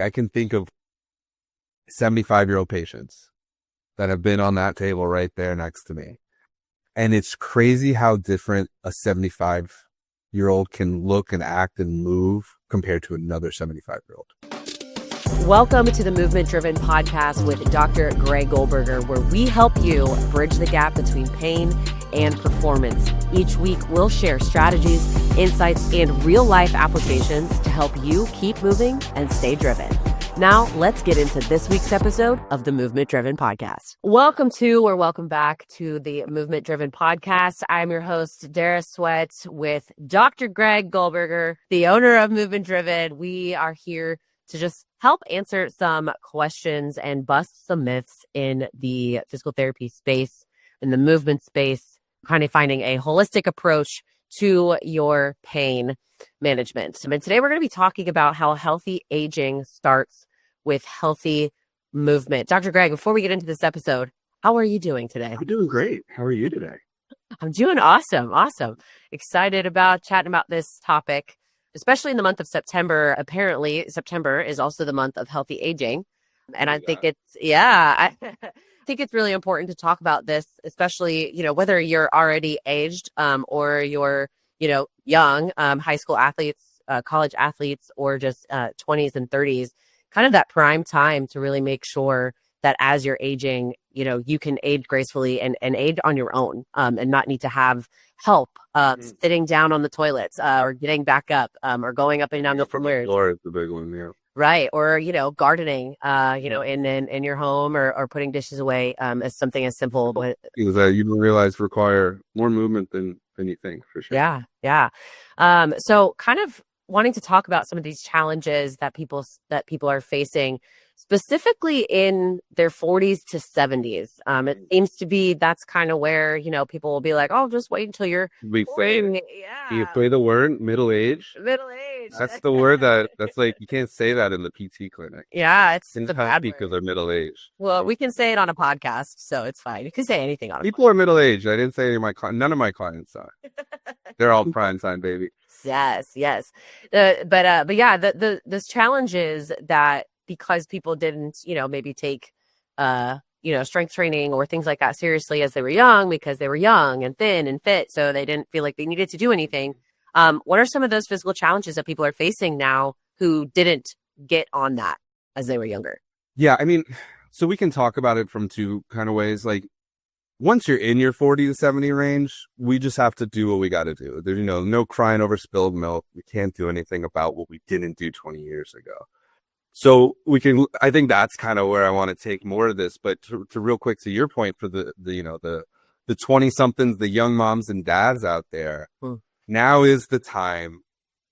I can think of 75-year-old patients that have been on that table right there next to me. And it's crazy how different a 75-year-old can look and act and move compared to another 75-year-old. Welcome to the Movement Driven Podcast with Dr. Greg Goldberger, where we help you bridge the gap between pain and performance. Each week, we'll share strategies, insights, and real-life applications to help you keep moving and stay driven. Now, let's get into this week's episode of the Movement Driven Podcast. Welcome back to the Movement Driven Podcast. I'm your host, Dara Sweat, with Dr. Greg Goldberger, the owner of Movement Driven. We are here to just help answer some questions and bust some myths in the physical therapy space, in the movement space, kind of finding a holistic approach to your pain management. And today we're going to be talking about how healthy aging starts with healthy movement. Dr. Greg, before we get into this episode, how are you doing today? I'm doing great. How are you today? I'm doing awesome. Excited about chatting about this topic, especially in the month of September. Apparently, September is also the month of healthy aging. And I think I think it's really important to talk about this, especially, whether you're already aged or you're, young, high school athletes, college athletes, or just 20s and 30s, kind of that prime time to really make sure that as you're aging, you can age gracefully and age on your own and not need to have help sitting down on the toilets or getting back up or going up and down the stairs. Floor is the big one, yeah. Right. Or, gardening, in your home or putting dishes away as something as simple. But things that you don't realize require more movement than you think, for sure. Yeah. So kind of wanting to talk about some of these challenges that people are facing, specifically in their 40s to 70s. It seems to be that's kind of where, people will be like, oh, just wait until you're 40. Yeah. You play the word middle age. Middle age. That's the word that's like, you can't say that in the PT clinic. Yeah, it's the bad because they're middle aged. Well, we can say it on a podcast, so it's fine. You can say anything on a People are middle aged. I didn't say any of my none of my clients are. They're all prime time, baby. Yes. But yeah, this challenge is that because people didn't, maybe take, strength training or things like that seriously as they were young, because they were young and thin and fit, so they didn't feel like they needed to do anything. What are some of those physical challenges that people are facing now who didn't get on that as they were younger? Yeah, I mean, so we can talk about it from two kind of ways. Like, once you're in your 40 to 70 range, we just have to do what we got to do. There's, no crying over spilled milk. We can't do anything about what we didn't do 20 years ago. So I think that's kind of where I want to take more of this. But to real quick to your point, for the 20 somethings, the young moms and dads out there, now is the time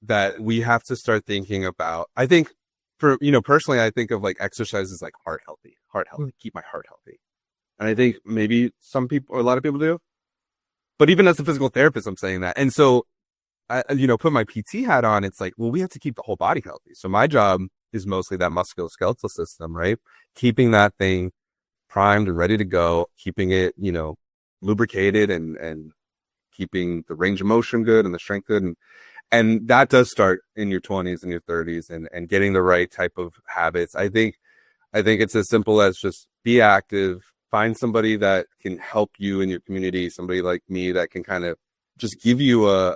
that we have to start thinking about. I think personally, I think of like exercises like heart healthy, keep my heart healthy. And I think maybe some people, or a lot of people do, but even as a physical therapist, I'm saying that. And so I, put my PT hat on. It's like, well, we have to keep the whole body healthy. So my job is mostly that musculoskeletal system, right? Keeping that thing primed and ready to go, keeping it, lubricated and keeping the range of motion good and the strength good. And that does start in your 20s and your 30s and getting the right type of habits. I think it's as simple as just be active, find somebody that can help you in your community, somebody like me that can kind of just give you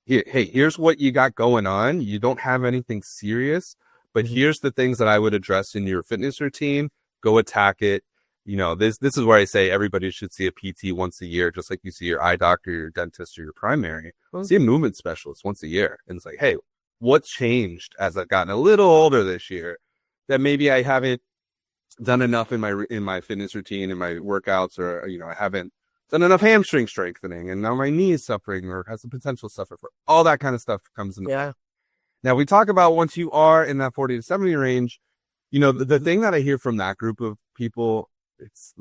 here's what you got going on. You don't have anything serious, but here's the things that I would address in your fitness routine. Go attack it. This is where I say everybody should see a PT once a year, just like you see your eye doctor, your dentist, or your primary. See a movement specialist once a year. And it's like, hey, what changed as I've gotten a little older this year that maybe I haven't done enough in my fitness routine, in my workouts, or, I haven't done enough hamstring strengthening, and now my knee is suffering or has the potential to suffer. For all that kind of stuff comes into play. Now we talk about once you are in that 40 to 70 range, the thing that I hear from that group of people, it's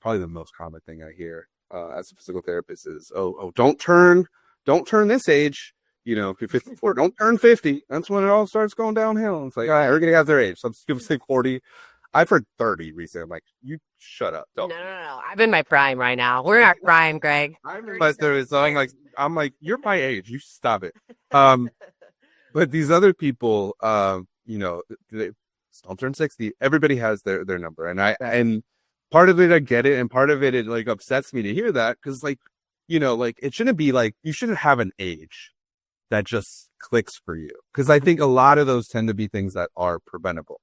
probably the most common thing I hear as a physical therapist is, don't turn this age. If you're 54, don't turn 50. That's when it all starts going downhill. It's like, all right, everybody has their age. So let's give us like 40. I've heard 30 recently. I'm like, you shut up. Don't. No. I'm in my prime right now. We're in our prime, Greg. But there is something I'm like, you're my age. You stop it. But these other people, Don't turn 60. Everybody has their number. And part of it, I get it. And part of it like upsets me to hear that. Cause like, like it shouldn't be like, you shouldn't have an age that just clicks for you. Cause I think a lot of those tend to be things that are preventable.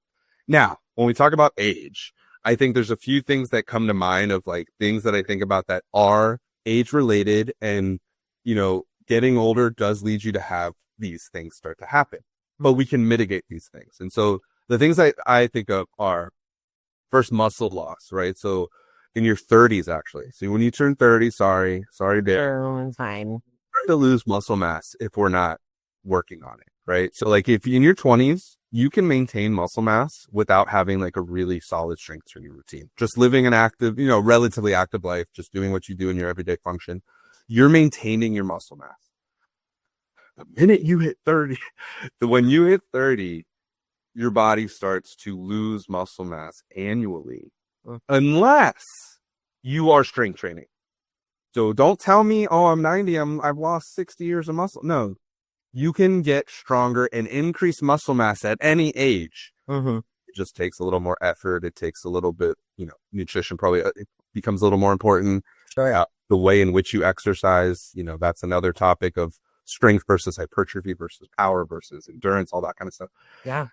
Now, when we talk about age, I think there's a few things that come to mind of like things that I think about that are age related, and, getting older does lead you to have these things start to happen, but we can mitigate these things. And so the things I think of are first muscle loss, right? So in your 30s, actually. So when you turn 30, sorry, there. Oh, it's fine. To lose muscle mass if we're not working on it, right? So like if in your 20s, you can maintain muscle mass without having like a really solid strength training routine. Just living an active, relatively active life, just doing what you do in your everyday function. You're maintaining your muscle mass. The minute you hit 30, when you hit 30, your body starts to lose muscle mass annually, unless you are strength training. So don't tell me, oh, I'm 90, I've lost 60 years of muscle. No, you can get stronger and increase muscle mass at any age. It just takes a little more effort. It takes a little bit, nutrition probably it becomes a little more important. Sure. The way in which you exercise, that's another topic of strength versus hypertrophy versus power versus endurance, all that kind of stuff. Yeah.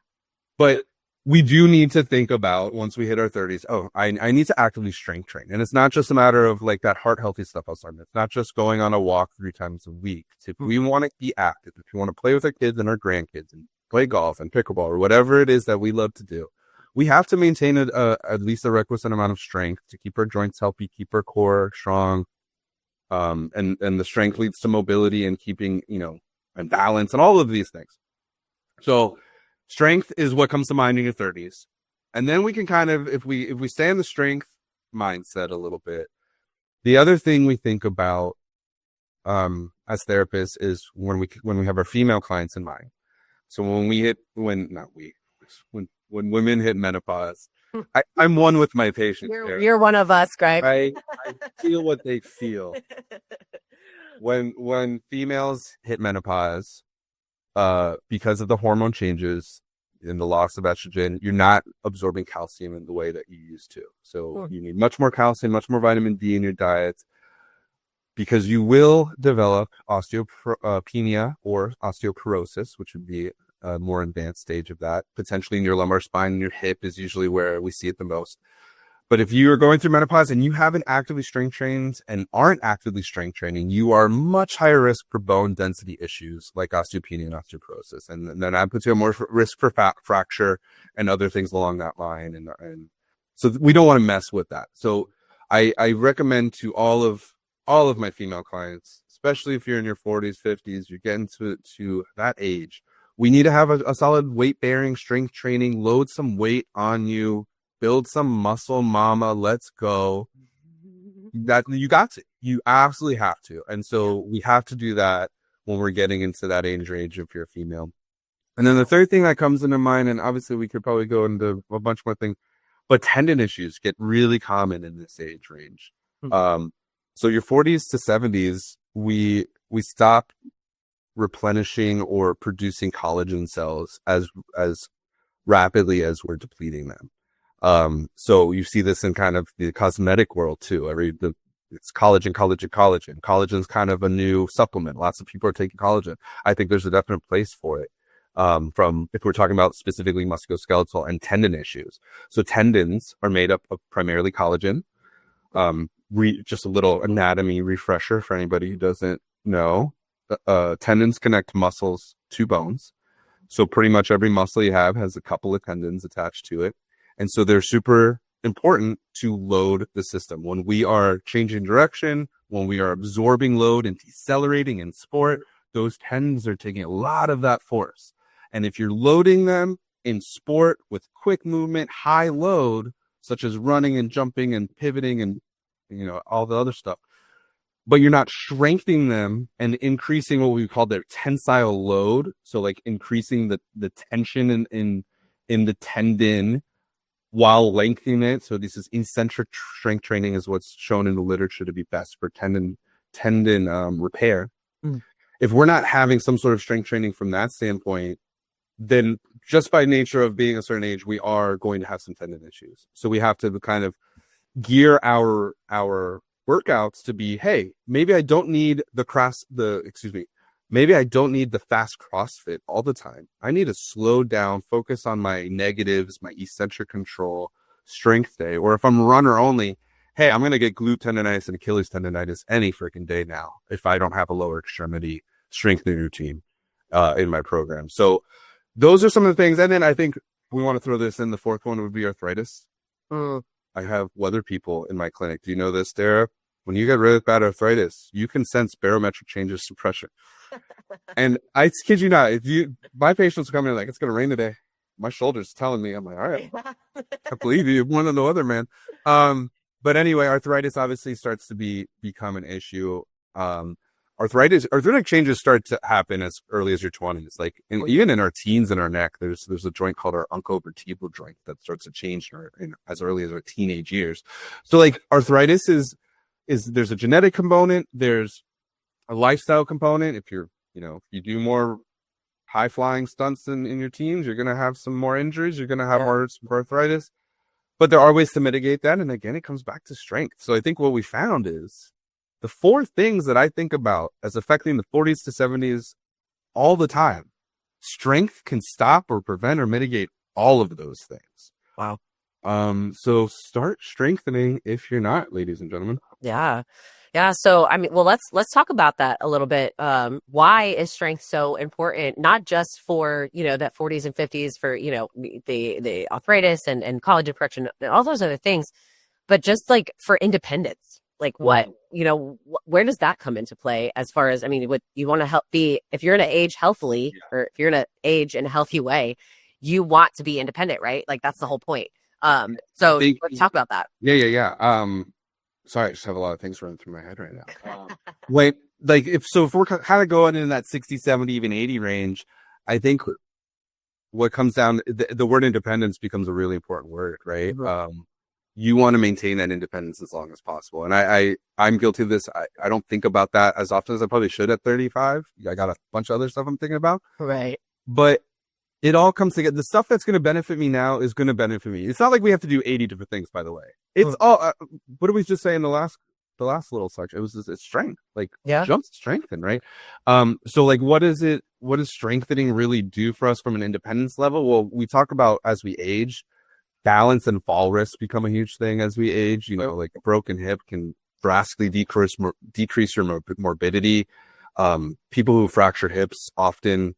But we do need to think about, once we hit our 30s, I need to actively strength train. And it's not just a matter of like that heart healthy stuff I was talking about. It's not just going on a walk 3 times a week. If we want to be active, if we want to play with our kids and our grandkids and play golf and pickleball or whatever it is that we love to do, we have to maintain at least a requisite amount of strength to keep our joints healthy, keep our core strong. And the strength leads to mobility and keeping, and balance and all of these things. So strength is what comes to mind in your 30s. And then we can kind of, if we stay in the strength mindset a little bit, the other thing we think about, as therapists is when we have our female clients in mind. So when women hit menopause, I'm one with my patients. You're one of us, Greg. I feel what they feel. When females hit menopause, because of the hormone changes and the loss of estrogen, you're not absorbing calcium in the way that you used to. So you need much more calcium, much more vitamin D in your diet, because you will develop osteopenia or osteoporosis, which would be a more advanced stage of that. Potentially in your lumbar spine and your hip is usually where we see it the most. But if you are going through menopause and you haven't actively strength trained and aren't actively strength training, you are much higher risk for bone density issues like osteopenia and osteoporosis. And then that puts you at more risk for fracture and other things along that line. And so we don't want to mess with that. So I recommend to all of my female clients, especially if you're in your 40s, 50s, you're getting to that age, we need to have a solid weight bearing strength training, load some weight on you, build some muscle, mama, let's go. That you absolutely have to. And so we have to do that when we're getting into that age range if you're a female. And then the third thing that comes into mind, and obviously we could probably go into a bunch more things, but tendon issues get really common in this age range. So your 40s to 70s, we stop replenishing or producing collagen cells as rapidly as we're depleting them. So you see this in kind of the cosmetic world too. It's collagen. Collagen is kind of a new supplement. Lots of people are taking collagen. I think there's a definite place for it. From if we're talking about specifically musculoskeletal and tendon issues. So tendons are made up of primarily collagen. Just a little anatomy refresher for anybody who doesn't know. Tendons connect muscles to bones. So pretty much every muscle you have has a couple of tendons attached to it. And so they're super important to load the system. When we are changing direction, when we are absorbing load and decelerating in sport, those tendons are taking a lot of that force. And if you're loading them in sport with quick movement, high load, such as running and jumping and pivoting and, all the other stuff, but you're not strengthening them and increasing what we call their tensile load. So like increasing the tension in the tendon while lengthening it. So this is eccentric strength training is what's shown in the literature to be best for tendon repair. If we're not having some sort of strength training from that standpoint, then just by nature of being a certain age, we are going to have some tendon issues. So we have to kind of gear our workouts to be, hey, maybe I don't need maybe I don't need the fast CrossFit all the time. I need to slow down, focus on my negatives, my eccentric control, strength day. Or if I'm a runner only, hey, I'm going to get glute tendonitis and Achilles tendonitis any freaking day now if I don't have a lower extremity strengthening routine in my program. So those are some of the things. And then I think we want to throw this in. The fourth one would be arthritis. I have weather people in my clinic. Do you know this, Dara? When you get really bad arthritis, you can sense barometric changes to pressure. And I kid you not, my patients come in like, it's going to rain today. My shoulder's telling me, I'm like, all right, I believe you. One or the other, man. But anyway, arthritis obviously starts to become an issue. Arthritic changes start to happen as early as your 20s. Like even in our teens in our neck, there's a joint called our uncovertebral joint that starts to change as early as our teenage years. So like arthritis is there's a genetic component, there's a lifestyle component. If you do more high flying stunts in your teens, you're going to have some more injuries. You're going to have more arthritis, but there are ways to mitigate that. And again, it comes back to strength. So I think what we found is the four things that I think about as affecting the 40s to 70s all the time, strength can stop or prevent or mitigate all of those things. Wow. So start strengthening if you're not, ladies and gentlemen. Yeah. Yeah. So, I mean, well, let's talk about that a little bit. Why is strength so important? Not just for, that 40s and 50s for, the arthritis and collagen production and all those other things, but just like for independence, like what, where does that come into play as far as, I mean, what you want to if you're going to age healthily or if you're going to age in a healthy way, you want to be independent, right? Like that's the whole point. So let's talk about that. Yeah. Sorry, I just have a lot of things running through my head right now. Wait, like if we're kind of going in that 60, 70, even 80 range, I think what comes down, the word independence becomes a really important word, right? Mm-hmm. You want to maintain that independence as long as possible. And I'm guilty of this. I don't think about that as often as I probably should at 35. I got a bunch of other stuff I'm thinking about. Right. But it all comes together. The stuff that's going to benefit me now is going to benefit me. It's not like we have to do 80 different things, by the way. It's all, what did we just say in the last little section? It's strength, like jump strengthen, right? So like, what does strengthening really do for us from an independence level? Well, we talk about as we age, balance and fall risks become a huge thing as we age. Like a broken hip can drastically decrease your morbidity. People who fracture hips often,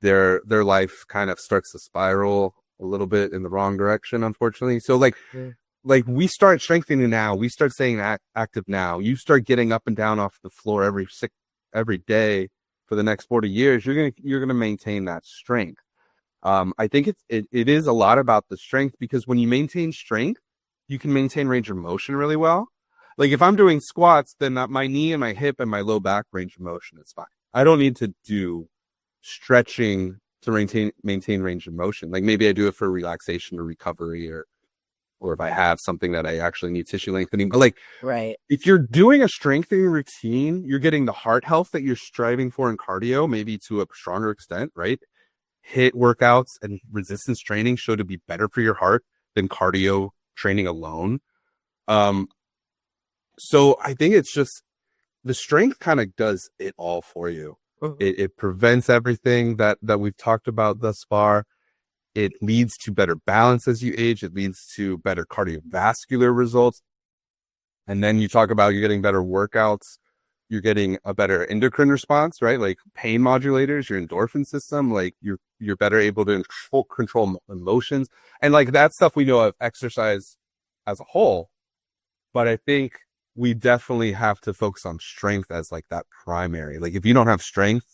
their life kind of starts to spiral a little bit in the wrong direction, unfortunately. So like we start strengthening now, we start staying active now, you start getting up and down off the floor every day for the next 40 years, you're going to maintain that strength. I think it is a lot about the strength, because when you maintain strength, you can maintain range of motion really well. Like if I'm doing squats, then my knee and my hip and my low back range of motion is fine. I don't need to do stretching to maintain range of motion. Like maybe I do it for relaxation or recovery, or if I have something that I actually need tissue lengthening. But like, right, if you're doing a strengthening routine, you're getting the heart health that you're striving for in cardio, maybe to a stronger extent, right? HIIT workouts and resistance training show to be better for your heart than cardio training alone. So I think it's just the strength kind of does it all for you. It prevents everything that we've talked about thus far. It leads to better balance as you age. It leads to better cardiovascular results. And then you talk about you're getting better workouts. You're getting a better endocrine response, right? Like pain modulators, your endorphin system, like you're better able to control emotions. And like that stuff we know of exercise as a whole. But I think we definitely have to focus on strength as like that primary. Like if you don't have strength,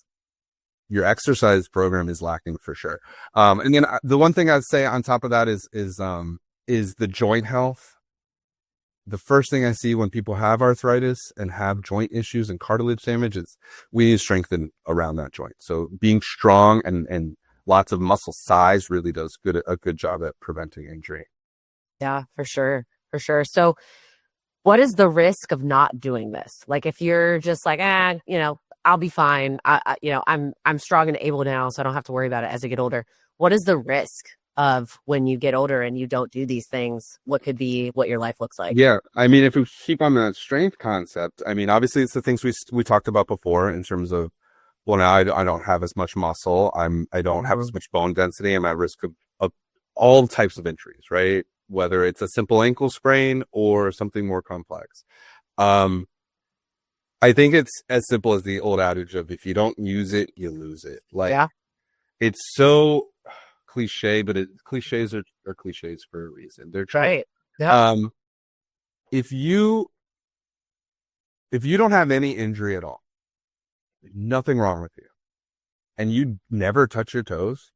your exercise program is lacking for sure. And then the one thing I'd say on top of that is the joint health. The first thing I see when people have arthritis and have joint issues and cartilage damage is we need to strengthen around that joint. So being strong and lots of muscle size really does a good job at preventing injury. Yeah, for sure. So what is the risk of not doing this? Like if you're just like, I'll be fine. I'm strong and able now, so I don't have to worry about it as I get older. What is the risk of when you get older and you don't do these things? What could be what your life looks like? Yeah, I mean, if we keep on that strength concept, I mean, obviously it's the things we talked about before in terms of, well, now I don't have as much muscle. I don't have as much bone density. I'm at risk of all types of injuries, right? Whether it's a simple ankle sprain or something more complex. I think it's as simple as the old adage of if you don't use it, you lose it. Like, Yeah. it's so cliche, but cliches are cliches for a reason. They're true. Right. Yeah. If you don't have any injury at all, nothing wrong with you, and you never touch your toes,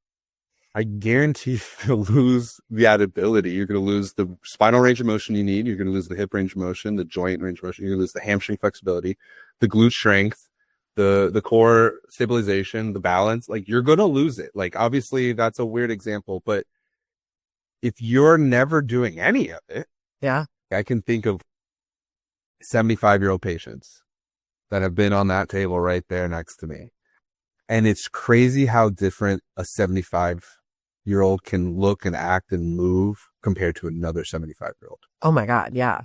I guarantee you'll lose that ability. You're going to lose the spinal range of motion you need. You're going to lose the hip range of motion, the joint range of motion. You're going to lose the hamstring flexibility, the glute strength, the core stabilization, the balance. Like, you're going to lose it. Like, obviously that's a weird example, but if you're never doing any of it, Yeah. I can think of 75-year-old patients that have been on that table right there next to me. And it's crazy how different a 75-year-old can look and act and move compared to another 75-year-old. Oh my God. Yeah.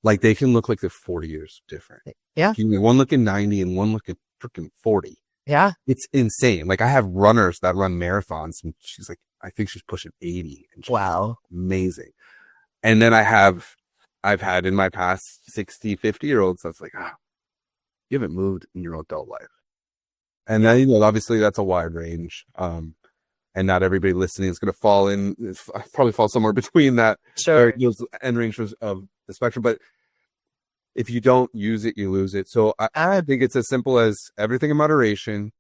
Like, they can look like they're 40 years different. Yeah. One looking 90 and one looking freaking 40. Yeah. It's insane. Like, I have runners that run marathons and she's like, I think she's pushing 80. And she's Wow. amazing. And then I've had in my past 60, 50-year-olds that's like, you haven't moved in your adult life. And then, obviously that's a wide range. And not everybody listening is going to probably fall somewhere between that. Sure. Those end ranges of the spectrum. But if you don't use it, you lose it. So I think it's as simple as everything in moderation.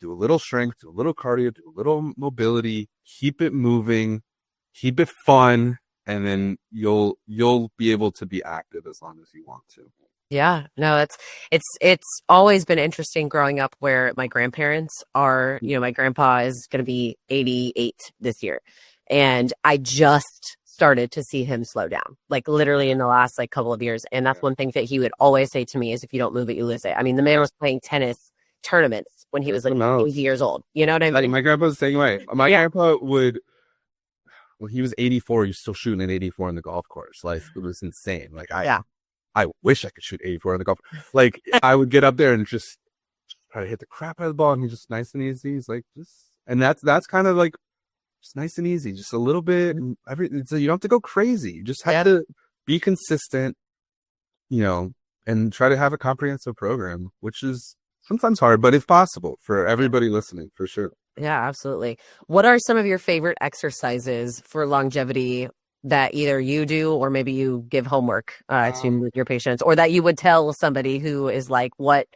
Do a little strength, do a little cardio, do a little mobility, keep it moving, keep it fun, and then you'll be able to be active as long as you want to. Yeah, no, it's always been interesting growing up where my grandparents are, my grandpa is going to be 88 this year. And I just started to see him slow down, like literally in the last couple of years. And that's one thing that he would always say to me is if you don't move it, you lose it. I mean, the man was playing tennis tournaments when he was 80 years old. You know what I mean? My grandpa's the same way. My grandpa he was 84, he was still shooting at 84 on the golf course. Like, it was insane. Like, I wish I could shoot 84 on the golf. Like, I would get up there and just try to hit the crap out of the ball, and he's just nice and easy. He's like, and that's kind of like just nice and easy, just a little bit. So you don't have to go crazy. You just have to be consistent, and try to have a comprehensive program, which is sometimes hard, but it's possible for everybody listening, for sure. Yeah, absolutely. What are some of your favorite exercises for longevity that either you do or maybe you give homework to your patients, or that you would tell somebody who is like, what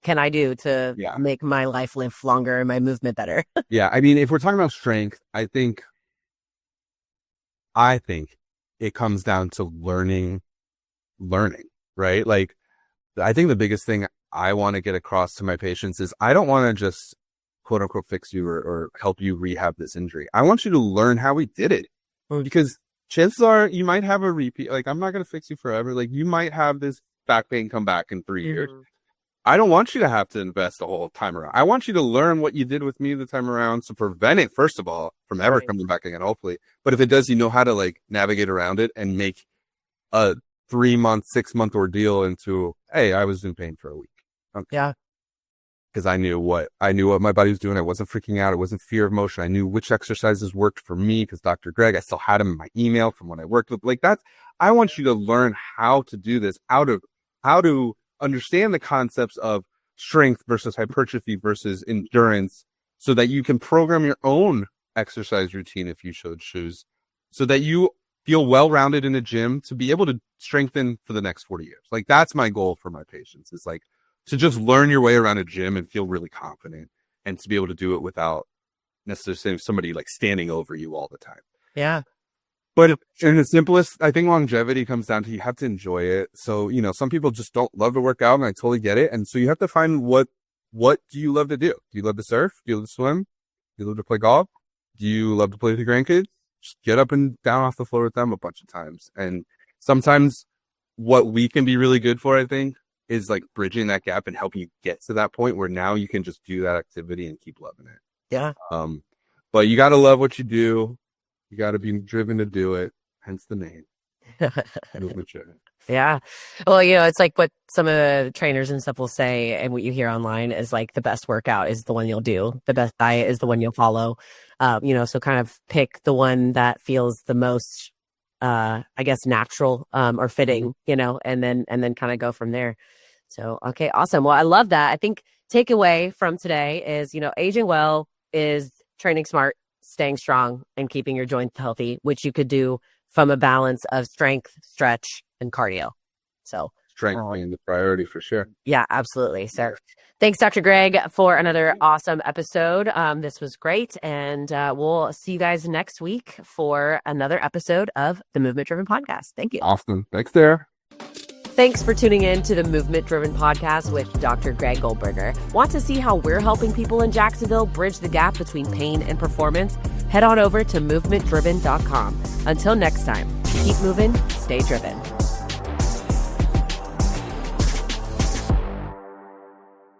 can I do to make my life live longer and my movement better? Yeah. I mean, if we're talking about strength, I think it comes down to learning, right? Like, I think the biggest thing I want to get across to my patients is I don't want to just quote unquote fix you or help you rehab this injury. I want you to learn how we did it, because chances are you might have a repeat. Like, I'm not going to fix you forever. Like, you might have this back pain come back in 3 years. I don't want you to have to invest the whole time around. I want you to learn what you did with me the time around to prevent it, first of all, from ever coming back again, hopefully. But if it does, you know how to navigate around it and make a 3-month, 6-month ordeal into, hey, I was in pain for a week. Okay. Yeah. Because I knew what my body was doing. I wasn't freaking out. It wasn't fear of motion. I knew which exercises worked for me because Dr. Greg, I still had him in my email from when I worked with. I want you to learn how to do this, how to understand the concepts of strength versus hypertrophy versus endurance, so that you can program your own exercise routine if you so choose, so that you feel well-rounded in a gym to be able to strengthen for the next 40 years. Like, that's my goal for my patients, is to just learn your way around a gym and feel really confident, and to be able to do it without necessarily somebody standing over you all the time. Yeah. But in the simplest, I think longevity comes down to you have to enjoy it. So, some people just don't love to work out, and I totally get it. And so you have to find what do you love to do? Do you love to surf? Do you love to swim? Do you love to play golf? Do you love to play with your grandkids? Just get up and down off the floor with them a bunch of times. And sometimes what we can be really good for, I think, is bridging that gap and helping you get to that point where now you can just do that activity and keep loving it. Yeah. But you got to love what you do. You got to be driven to do it. Hence the name. Movement driven. Yeah. Well, it's like what some of the trainers and stuff will say, and what you hear online is like the best workout is the one you'll do. The best diet is the one you'll follow. So kind of pick the one that feels the most, I guess, natural or fitting, and then kind of go from there. So, okay, awesome. Well, I love that. I think takeaway from today is, aging well is training smart, staying strong, and keeping your joints healthy, which you could do from a balance of strength, stretch, and cardio. So strength being the priority for sure. Yeah, absolutely. So thanks, Dr. Greg, for another awesome episode. This was great. And we'll see you guys next week for another episode of the Movement Driven Podcast. Thank you. Awesome. Thanks, Sarah. Thanks for tuning in to the Movement Driven Podcast with Dr. Greg Goldberger. Want to see how we're helping people in Jacksonville bridge the gap between pain and performance? Head on over to movementdriven.com. Until next time, keep moving, stay driven.